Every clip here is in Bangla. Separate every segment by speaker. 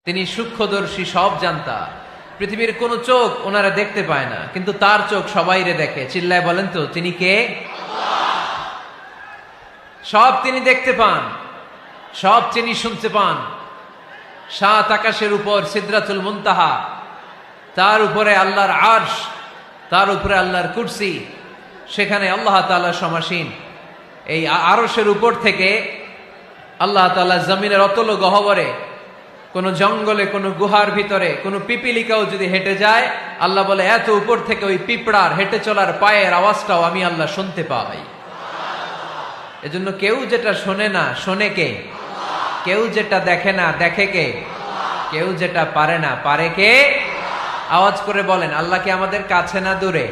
Speaker 1: তিনি সূক্ষ্মদর্শী, সব জানতা। পৃথিবীর কোন চোখ ওনারা দেখতে পায় না, কিন্তু তার চোখ সবাইরে দেখে। চিল্লায় বলেন তো তিনি কে? সব তিনি দেখতে পান, সব তিনি শুনতে পান। সাত আকাশের উপর সিদরাতুল মুনতাহা, তার উপরে আল্লাহর আরশ, তার উপরে আল্লাহর কুরসি, সেখানে আল্লাহ তাআলা সমাসীন। এই আরশের উপর থেকে আল্লাহ তাআলা জমিনের অতল গহ্বরে, কোন জঙ্গলে, কোন গুহার ভিতরে কোন পিপিলিকাও যদি হেঁটে যায়, আল্লাহ বলে এত উপর থেকে ওই পিঁপড়ার হেঁটে চলার পায়ের আওয়াজটাও আমি আল্লাহ শুনতে পাই। এজন্য কেউ যেটা শোনে না, শোনে কে? কেউ যেটা দেখে না, দেখে কে? কেউ যেটা পারে না, পারে কে? আওয়াজ করে বলেন, আল্লাহ কি আমাদের কাছে না দূরে?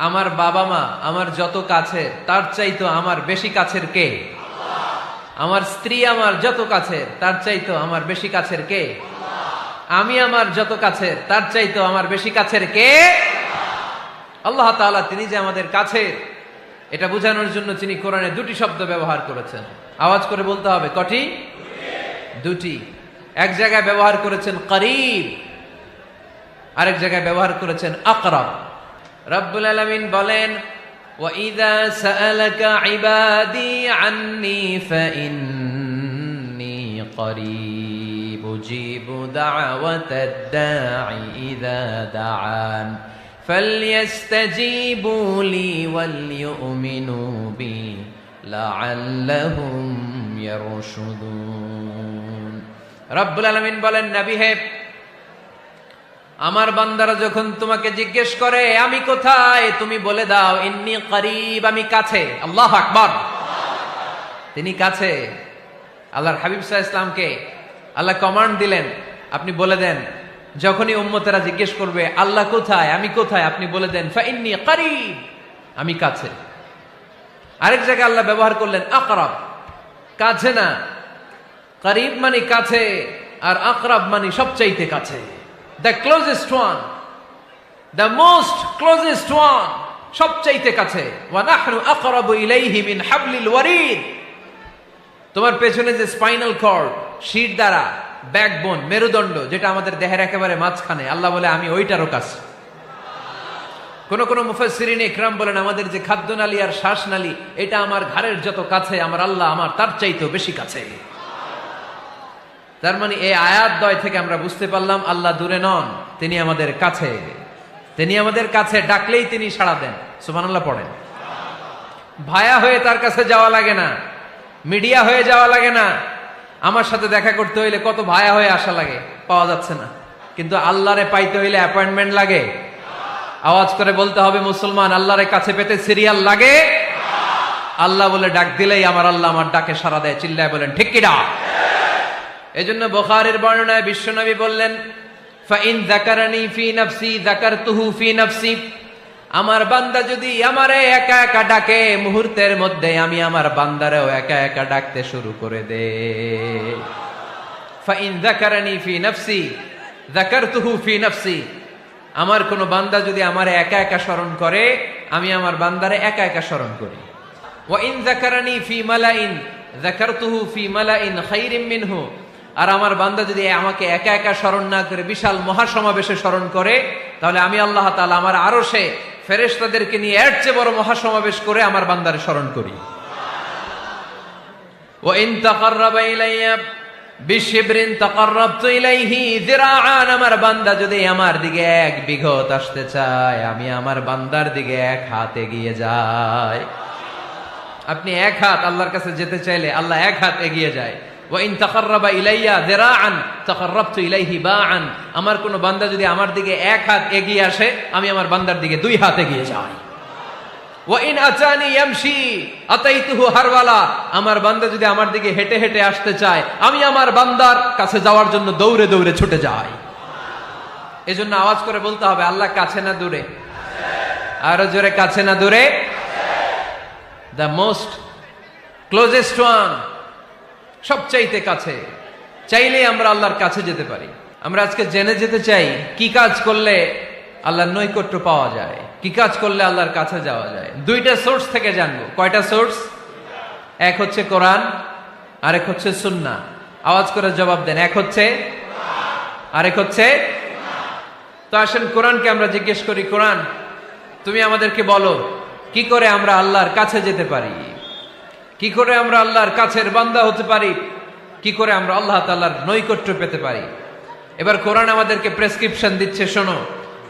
Speaker 1: আমার বাবা মা আমার যত কাছের, তার চাইতো আমার বেশি কাছের কে? আমার স্ত্রী আমার যত কাছের, তার চাইতো আমার বেশি কাছের কে? আমি আমার যত কাছের, তার চাইতো আমার বেশি কাছের কে? আল্লাহ তাআলা তিনি যে আমাদের কাছের, এটা বোঝানোর জন্য তিনি কোরআনে দুটি শব্দ ব্যবহার করেছেন। আওয়াজ করে বলতে হবে, কটি? দুটি। এক জায়গায় ব্যবহার করেছেন করিব, আরেক জায়গায় ব্যবহার করেছেন আকরাব। রব্বুল আলামিন বলেন, وَإِذَا سَأَلَكَ عِبَادِي عَنِّي فَإِنِّي قَرِيبٌ أُجِيبُ دَعْوَةَ الدَّاعِ إِذَا دَعَانِ فَلْيَسْتَجِيبُوا لِي وَلْيُؤْمِنُوا بِي لَعَلَّهُمْ يَرْشُدُونَ। রব্বুল আলামিন বলেন, নবী হে, আমার বান্দারা যখন তোমাকে জিজ্ঞেস করে আমি কোথায়, তুমি বলে দাও ইন্নী করিব, আমি কাছে। আল্লাহু আকবার। তিনি কাছে। আল্লাহর হাবিব সাল্লাল্লাহু আলাইহি ওয়াসাল্লামকে আল্লাহ কমান্ড দিলেন, আপনি বলে দেন, যখনই উম্মতেরা জিজ্ঞেস করবে আল্লাহ কোথায়, আমি কোথায়, আপনি বলে দেন ফাইন্নী করিব, আমি কাছে। আরেক জায়গায় আল্লাহ ব্যবহার করলেন আকরাব, কাছে না। করিব মানে কাছে, আর আকরাব মানে সবচাইতে কাছে। The closest one, the most closest one, সবচাইতে কাছে। ওয়া নাহনু আকরাবু ইলাইহি মিন হাবলিল ওয়ারিদ। তোমার পেছনে যে স্পাইনাল কর্ড, শির দ্বারা, ব্যাকবোন, মেরুদণ্ড, যেটা আমাদের দেহের একেবারে মাঝখানে, আল্লাহ বলে আমি ওইটারও কাছে। কোন কোন মুফাসসিরিন ইকরাম বলেন, আমাদের যে খাদ্যনালী আর শ্বাসনালী, এটা আমার ঘাড়ের যত কাছে, আমার আল্লাহ আমার তার চাইতেও বেশি কাছে। তার মানে এই আয়াত দ্বয় থেকে আমরা বুঝতে পারলাম আল্লাহ দূরে নন, তিনি আমাদের কাছে। তিনি আমাদের কাছে, ডাকলেই তিনি সাড়া দেন। সুবহানাল্লাহ পড়েন। ভায়া হয়ে তার কাছে যাওয়া লাগে না, মিডিয়া হয়ে যাওয়া লাগে না। আমার সাথে দেখা করতে হইলে কত ভায়া হয়ে আসা লাগে, পাওয়া যাচ্ছে না। কিন্তু আল্লাহরে পাইতে হইলে অ্যাপয়েন্টমেন্ট লাগে। আওয়াজ করে বলতে হবে, মুসলমান, আল্লাহরে কাছে পেতে সিরিয়াল লাগে। আল্লাহ বলে ডাক দিলেই আমার আল্লাহ আমার ডাকে সাড়া দেয়। চিল্লায় বলেন ঠিক কিনা? এজন্য বুখারীর বর্ণনায় বিশ্বনবী বললেন, ফাইন যাকারানি ফি নাফসি যাকারতুহু ফি নাফসি। আমার বান্দা যদি আমারে একা একা ডাকে, মুহূর্তের মধ্যে আমি আমার বান্দারেও একা একা ডাকতে শুরু করে দে। ফাইন যাকারানি ফি নাফসি যাকারতুহু ফি নাফসি। আমার কোন বান্দা যদি আমারে একা একা স্মরণ করে, আমি আমার বান্দারে একা একা স্মরণ করি। ওয়া ইন যাকারানি ফি মালাইন যাকারতুহু ফি মালাইন খায়রিম মিনহু। আর আমার বান্দা যদি আমাকে একা একা স্মরণ না করে বিশাল মহাসমাবেশে স্মরণ করে, তাহলে আমি আল্লাহ তাআলা আমার আরশে ফেরেশতাদেরকে নিয়ে এর চেয়ে বড় মহাসমাবেশ করে আমার বান্দারে স্মরণ করি। ওয়া ইন তাকাররাবা ইলাইয়া বিশিবরিন তাকাররাবতু ইলাইহি যিরাআন। আমার বান্দা যদি আমার দিকে এক বিঘত আসতে চায়, আমি আমার বান্দার দিকে এক হাত এগিয়ে যাই। আপনি এক হাত আল্লাহর কাছে যেতে চাইলে আল্লাহ এক হাত এগিয়ে যায়। ওয়া ইন তাকাররাবা ইলাইয়া যিরাআন তাকাররাবতু ইলাইহি বাআন। আমার কোন বান্দা যদি আমার দিকে এক হাত এগিয়ে আসে, আমি আমার বান্দার দিকে দুই হাত এগিয়ে যাই। ওয়া ইন আতানি ইয়ামশি আতাইতুহু হারওয়ালা। আমার বান্দা যদি আমার দিকে হেঁটে হেঁটে আসতে চায়, আমি আমার বান্দার কাছে যাওয়ার জন্য দৌড়ে দৌড়ে ছুটে যাই। এজন্য আওয়াজ করে বলতে হবে, আল্লাহ কাছে না দূরে? আরো জোরে, কাছে না দূরে? দ্য মোস্ট ক্লোজেস্ট ওয়ান, সবচাইতে কাছে। চাইলেই আমরা আল্লাহর কাছে যেতে পারি। আমরা আজকে জেনে যেতে চাই কি কাজ করলে আল্লাহর নৈকট্য পাওয়া যায়, কি কাজ করলে আল্লাহর কাছে যাওয়া যায়। দুইটা সোর্স থেকে জানবো। কয়টা সোর্স? এক হচ্ছে কোরআন, আরেক হচ্ছে সুন্নাহ। আওয়াজ করে জবাব দেন, এক হচ্ছে আরেক হচ্ছে। তো আসেন কোরআনকে আমরা জিজ্ঞেস করি, কোরআন তুমি আমাদেরকে বলো কি করে আমরা আল্লাহর কাছে যেতে পারি, কি করে আমরা আল্লাহর কাছের বান্দা হতে পারি, কি করে আমরা আল্লাহ তাআলার নৈকট্য পেতে পারি। এবার কোরআন আমাদেরকে প্রেসক্রিপশন দিচ্ছে, শোনো,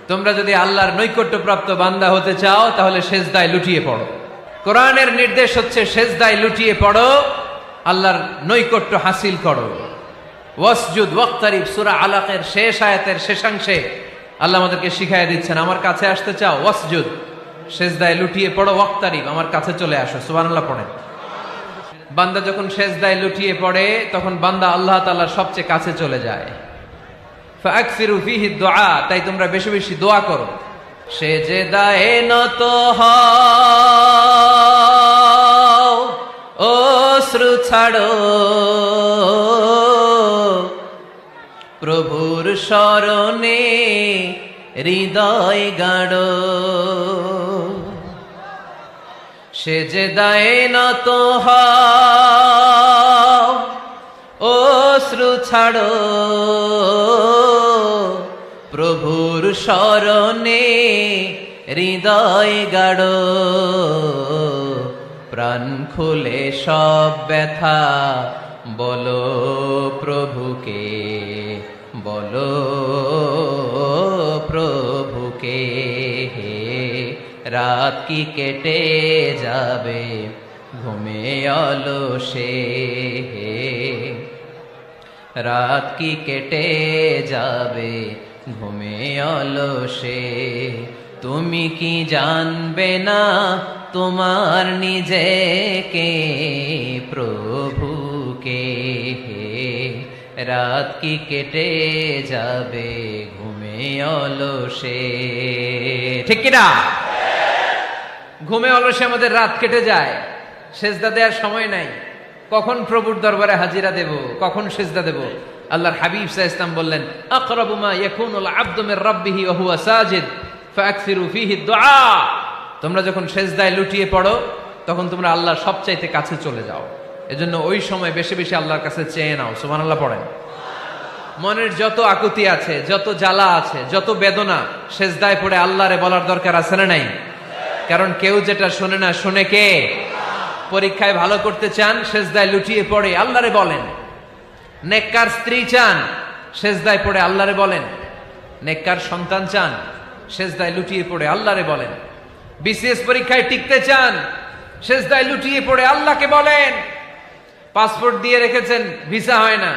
Speaker 1: তোমরা যদি আল্লাহর নৈকট্য প্রাপ্ত বান্দা হতে চাও তাহলে সেজদায় লুটিয়ে পড়ো। কোরআনের নির্দেশ হচ্ছে সেজদায় লুটিয়ে পড়ো, আল্লাহর নৈকট্য হাসিল করো। ওয়াসজুদ ওয়াক্তারিব, সূরা আলাকের শেষ আয়াতের শেষাংশে আল্লাহ আমাদেরকে শিখাইয়া দিচ্ছেন, আমার কাছে আসতে চাও, ওয়াসজুদ, সেজদায় লুটিয়ে পড়ো, ওয়াক্তারিব, আমার কাছে চলে আসো। সুবহানাল্লাহ পড়েন। বান্দা যখন সেজদায় লুটিয়ে পড়ে তখন বান্দা আল্লাহ তাআলার সবচেয়ে কাছে চলে যায়। ফাকসিরু ফীহি দুআ, তাই তোমরা বেশি বেশি দোয়া করো। সেজদায়ে নত হও, অশ্রু ছাড়ো, প্রভুর শরণে হৃদয় গাড়ো। সেজদায়ে নত হও, অশ্রু ছাড়ো, প্রভুর শরণে হৃদয় গাড়ো। প্রাণ খুলে সব ব্যথা বলো প্রভুকে, বলো প্রভুকে। রাত কি কেটে যাবে ঘুমে অলসে, রাত কি কেটে যাবে ঘুমে অলসে। তুমি কি জানবে না তোমার নিজেকে, প্রভুকে। রাত কি কেটে যাবে ঘুমে অলসে, ঠিক কিনা? ঘুমে অলসে আমাদের রাত কেটে যায়, সেজদা দেওয়ার সময় নাই। কখন প্রভুর দরবারে হাজিরা দেব, কখন সেজদা দেব? আল্লাহর হাবিব সাল্লাল্লাহু আলাইহি ওয়াসাল্লাম বললেন, আকরাবু মা ইয়াকুনুল আবদু মির রাব্বিহি ওয়া হুয়া সাজিদ ফাকসিরু ফীহি দুআ। তোমরা যখন সেজদায় লুটিয়ে পড়ো তখন তোমরা আল্লাহর সবচাইতে কাছে চলে যাও। এজন্য ওই সময় বেশি বেশি আল্লাহর কাছে চেয়ে নাও। সুবহানাল্লাহ পড়েন। মনের যত আকুতি আছে, যত জ্বালা আছে, যত বেদনা, সেজদায় পড়ে আল্লাহরে বলার দরকার আছে না নাই? কারণ কেউ যেটা শোনে না, শোনে কে? পরীক্ষায় ভালো করতে চান, সেজদায় লুটিয়ে পড়ে আল্লাহরে বলেন। নেককার স্ত্রী চান, সেজদায় পড়ে আল্লাহরে বলেন। নেককার সন্তান চান, সেজদায় লুটিয়ে পড়ে আল্লাহরে বলেন। বিসিএস পরীক্ষায় টিকতে চান, সেজদায় লুটিয়ে পড়ে আল্লাহকে বলেন। পাসপোর্ট দিয়ে রেখেছেন, ভিসা হয় না,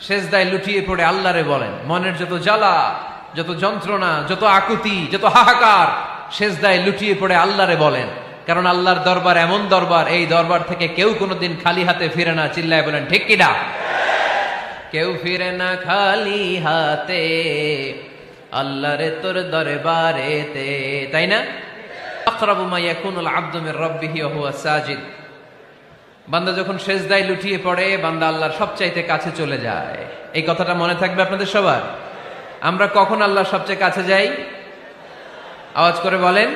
Speaker 1: সেজদায় লুটিয়ে পড়ে আল্লাহরে বলেন। মনের যত জ্বালা, যত যন্ত্রণা, যত আকুতি, যত হাহাকার, সেজদায় লুটিয়ে পড়ে আল্লাহরে বলেন। কারণ আল্লাহর দরবার এমন দরবার, এই দরবার থেকে কেউ কোনোদিন খালি হাতে ফিরে না। চিল্লায় বলেন ঠিক কিনা? কেউ ফিরে না খালি হাতে আল্লাহরে তোর দরবারেতে, তাই না? আকরাবু মা ইয়াকুনুল আবদু মির রাব্বিহি ওয়া হুয়া সাজিদ। বান্দা যখন সেজদায় লুটিয়ে পড়ে বান্দা আল্লাহর সবচাইতে কাছে চলে যায়। এই কথাটা মনে থাকবে আপনাদের সবার। আমরা কখন আল্লাহর সবচেয়ে কাছে যাই? আওয়াজ করে বলেন।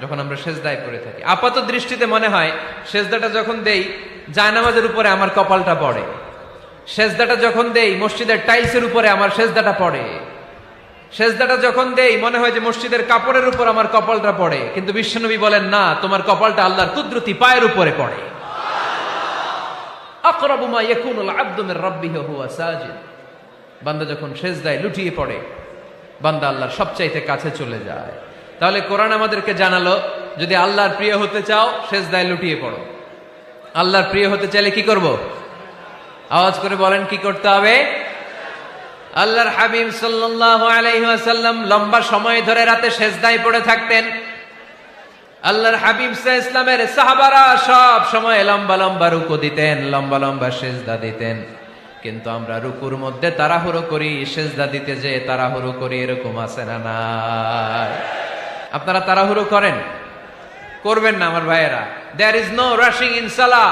Speaker 1: যখন আমরা সেজদায় পড়ে থাকি। আপাত দৃষ্টিতে মনে হয় সেজদাটা যখন দেই জায়নামাজের উপরে আমার কপালটা পড়ে, সেজদাটা যখন দেই মসজিদের টাইলসের উপরে আমার সেজদাটা পড়ে, সেজদাটা যখন দেই মনে হয় যে মসজিদের কাপড়ের উপর আমার কপালটা পড়ে। কিন্তু বিশ্বনবী বলেন না, তোমার কপালটা আল্লাহর কুদরতি পায়ের উপরে পড়ে। আকরাবু মা ইয়াকুনুল আবদু মির রাব্বিহি ওয়া হুয়া সাজিদ। বান্দা যখন সেজদায় লুটিয়ে পড়ে বান্দা আল্লাহর সবচাইতে কাছে চলে যায়। তাহলে কোরআন আমাদেরকে জানালো, যদি আল্লাহর প্রিয় হতে চাও সেজদায় লুটিয়ে পড়ো। আল্লাহর প্রিয় হতে চাইলে কি করব? আওয়াজ করে বলেন কি করতে হবে? আল্লাহর হাবিব সাল্লাল্লাহু আলাইহি ওয়াসাল্লাম লম্বা সময় ধরে রাতে সেজদায় পড়ে থাকতেন। আল্লাহর হাবিব সাল্লাল্লাহু আলাইহি ওয়াসাল্লামের সাহাবারা সব সময় লম্বা লম্বা রুকু দিতেন, লম্বা লম্বা সেজদা দিতেন। কিন্তু আমরা রুকুর মধ্যে তাড়াহুড়ো করি, সেজদা দিতে যে তাড়াহুড়ো করি, এরকম আছে না নাই? আপনারা তাড়াহুড়ো করেন? করবেন না আমার ভাইয়েরা। There is no rushing in সালাহ।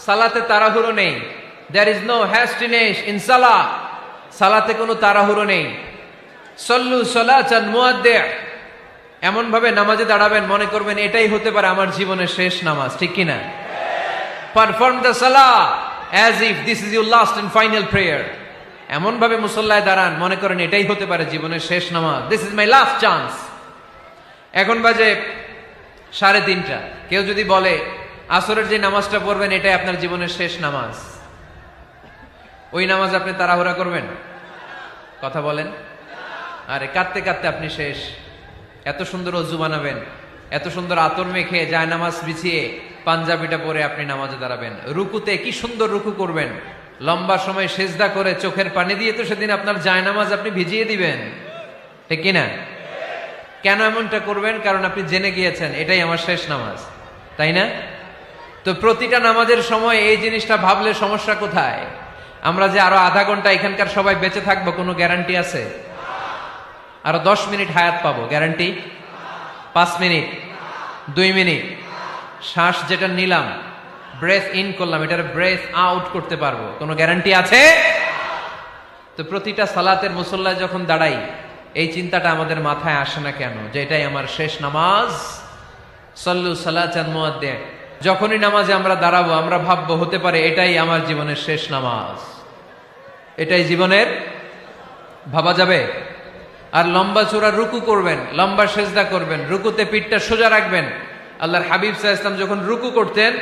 Speaker 1: সালাতে তাড়াহুড়ো নেই। There is no hastiness in সালাহ। সালাতে কোনো তাড়াহুড়ো নেই। সল্লু সালাতান মুআদ্দি', এমন ভাবে নামাজে দাঁড়াবেন মনে করবেন এটাই হতে পারে আমার জীবনের শেষ নামাজ, ঠিক কিনা? পারফর্ম দ্য সালাহ as if this is your last and final prayer. এমন ভাবে মুসল্লায় দাঁড়ান মনে করেন এটাই হতে পারে জীবনের শেষ নামাজ, this is my last chance. এখন বাজে 3:30। কেউ যদি বলে আসরের যে নামাজটা পড়বেন এটাই আপনার জীবনের শেষ নামাজ, ওই নামাজ আপনি তাড়াহুড়া করবেন? কথা বলেন। আরে কাঁদতে কাঁদতে আপনি শেষ। এত সুন্দর অজু বানাবেন, এত সুন্দর আতর মেখে যায় নামাজ বিছিয়ে পাঞ্জাবিটা পরে আপনি নামাজে দাঁড়াবেন। রুকুতে কি সুন্দর রুকু করবেন, লম্বা সময় সেজদা করে চোখের পানি দিয়ে তো সেদিন আপনার যায় নামাজ আপনি ভিজিয়ে দিবেন, ঠিক কিনা? কেন এমনটা করবেন? কারণ আপনি জেনে গিয়েছেন এটাই আমার শেষ নামাজ, তাই না? তো প্রতিটা নামাজের সময় এই জিনিসটা ভাবলে সমস্যা কোথায়? আমরা যে আরো আধা ঘন্টা এখানকার সবাই বেঁচে থাকবো কোনো গ্যারান্টি আছে? আরো 10 মিনিট হায়াত পাবো, গ্যারান্টি? 5 মিনিট, 2 মিনিট, শ্বাস যেটা নিলাম, ব্রেথ ইন করলাম, এটার ব্রেথ আউট করতে পারবো, কোনো গ্যারান্টি আছে? তো প্রতিটা সালাতের মুসল্লায় যখন দাঁড়াই এই চিন্তাটা আমাদের মাথায় আসে না কেন যে এটাই আমার শেষ নামাজ? সল্লু সালাতান মুআদ্দিন। যখনই নামাজে আমরা দাঁড়াবো আমরা ভাববো হতে পারে এটাই আমার জীবনের শেষ নামাজ, এটাই জীবনের, ভাবা যাবে? আর লম্বা চূড়া রুকু করবেন, লম্বা সেজদা করবেন, রুকুতে পিঠটা সোজা রাখবেন। আল্লাহর হাবিব সাল্লাল্লাহু আলাইহি ওয়াসাল্লাম যখন রুকু করতেন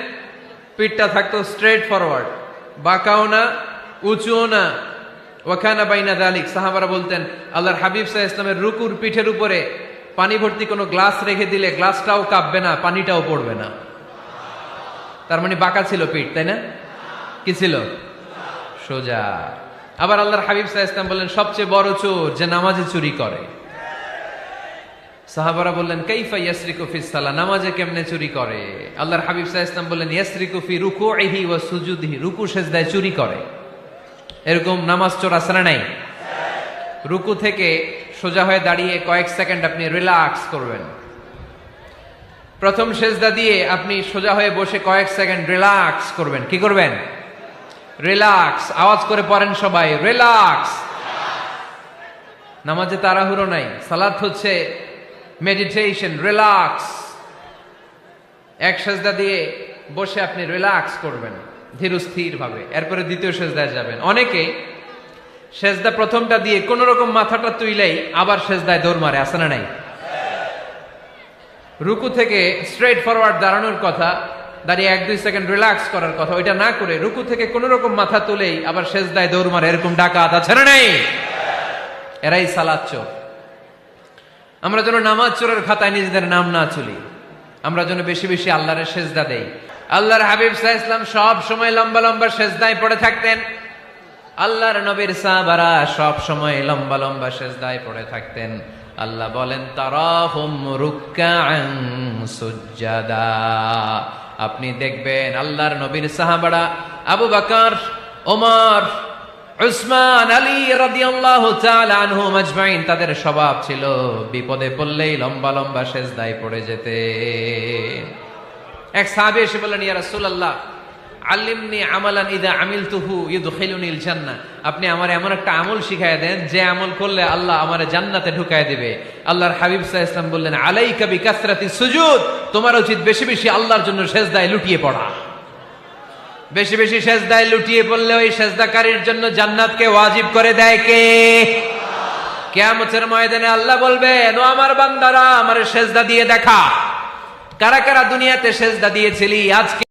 Speaker 1: পিঠটা থাকতো স্ট্রেট ফরওয়ার্ড, বাঁকাও না উঁচুও না, ওয়াকানা বাইনা যালিক। সাহাবারা বলতেন আল্লাহর হাবিব সাল্লাল্লাহু আলাইহি ওয়াসাল্লামের রুকুর পিঠের উপরে পানি ভর্তি কোনো গ্লাস রেখে দিলে গ্লাসটাও কাঁপবে না, পানিটাও পড়বে না। তার মানে বাঁকা ছিল পিঠ, তাই না? কি ছিল? সোজা। আবার আল্লাহর হাবিব সাল্লাল্লাহু আলাইহি ওয়াসাল্লাম বললেন সবচেয়ে বড় চোর যে নামাজে চুরি করে। সাহাবারা বললেন কাইফা ইয়াসরিকু ফিস সালাহ, নামাজে কেমনে চুরি করে? আল্লাহর হাবিব সাল্লাল্লাহু আলাইহি ওয়াসাল্লাম বললেন ইয়াসরিকু ফি রুকুইহি ওয়া সুজুদিহি, রুকু সেজদায় চুরি করে। এরকম নামাজ চোর আছে না নাই? রুকু থেকে সোজা হয়ে দাঁড়িয়ে কয়েক সেকেন্ড আপনি রিল্যাক্স করবেন। প্রথম সেজদা দিয়ে আপনি সোজা হয়ে বসে কয়েক সেকেন্ড রিল্যাক্স করবেন। কি করবেন? রিল্যাক্স। আওয়াজ করে পড়েন সবাই, রিল্যাক্স। নামাজে তাড়াহুড়ো নাই, সালাত হচ্ছে মেডিটেশন, রিল্যাক্স। এক সেজদা দিয়ে বসে আপনি রিল্যাক্স করবেন ধীরস্থির ভাবে, এরপরে দ্বিতীয় সেজদায় যাবেন। অনেকে সেজদা প্রথমটা দিয়ে কোন রকম মাথাটা তুইলেই আবার সেজদায় দৌড় মারে, আছে না নাই? রুকু থেকে স্ট্রেট ফরওয়ার্ড দাঁড়ানোর কথা, দাঁড়িয়ে 1-2 সেকেন্ড রিল্যাক্স করার কথা, ওইটা না করে রুকু থেকে কোন রকম মাথা তুলেই আবার সেজদায় দৌড় মারে, এরকম ডাকাত আছে না নাই? এরাই সালাত চোর। আমরা যেন নামাজ চোরের খাতায় নিজেদের নাম না চলি, আমরা যেন বেশি বেশি আল্লাহর সেজদা দেই। আল্লাহর হাবিব সাল্লাল্লাহু আলাইহি ওয়াসাল্লাম সব সময় লম্বা লম্বা সেজদায় পড়ে থাকতেন। আল্লাহর নবীর সাহাবারা সব সময় লম্বা লম্বা সেজদায় পড়ে থাকতেন। আল্লাহ বলেন তারাহুম রুকআন সুজদা, আপনি দেখবেন আল্লাহর নবীর সাহাবারা আবু বকর, ওমর, উসমান, আলী রাদিয়াল্লাহু তাআলা আনহুম আজমাইন, তাদের স্বভাব ছিল বিপদে পড়লেই লম্বা লম্বা সেজদায় পড়ে যেতে। এক সাহাবী এসে বললেন ইয়া রাসূলুল্লাহ আল্লিমনি আমালান ইযা আমিলতুহু ইউদখিলুনিল জান্নাহ, আপনি আমার এমন একটা আমল শিখায় দেন যে আমল করলে আল্লাহ আমারে জান্নাতে ঢুকায় দিবে। আল্লাহর হাবিব সাল্লাল্লাহু আলাইহি ওয়াসাল্লাম বললেন আলাইকা বিকাসরাতিস সুজুদ, তোমার উচিত বেশি বেশি আল্লাহর জন্য সেজদায় লুটিয়ে পড়া। বেশি বেশি সেজদায় লুটিয়ে পড়লে ওই সেজদাকারীর জন্য জান্নাতকে ওয়াজিব করে দেয় কে? কিয়ামতের ময়দানে আল্লাহ বলবেন ও আমার বান্দারা আমারে সেজদা দিয়ে দেখা, কারা কারা দুনিয়াতে সেজদা দিয়েছিলি আজকে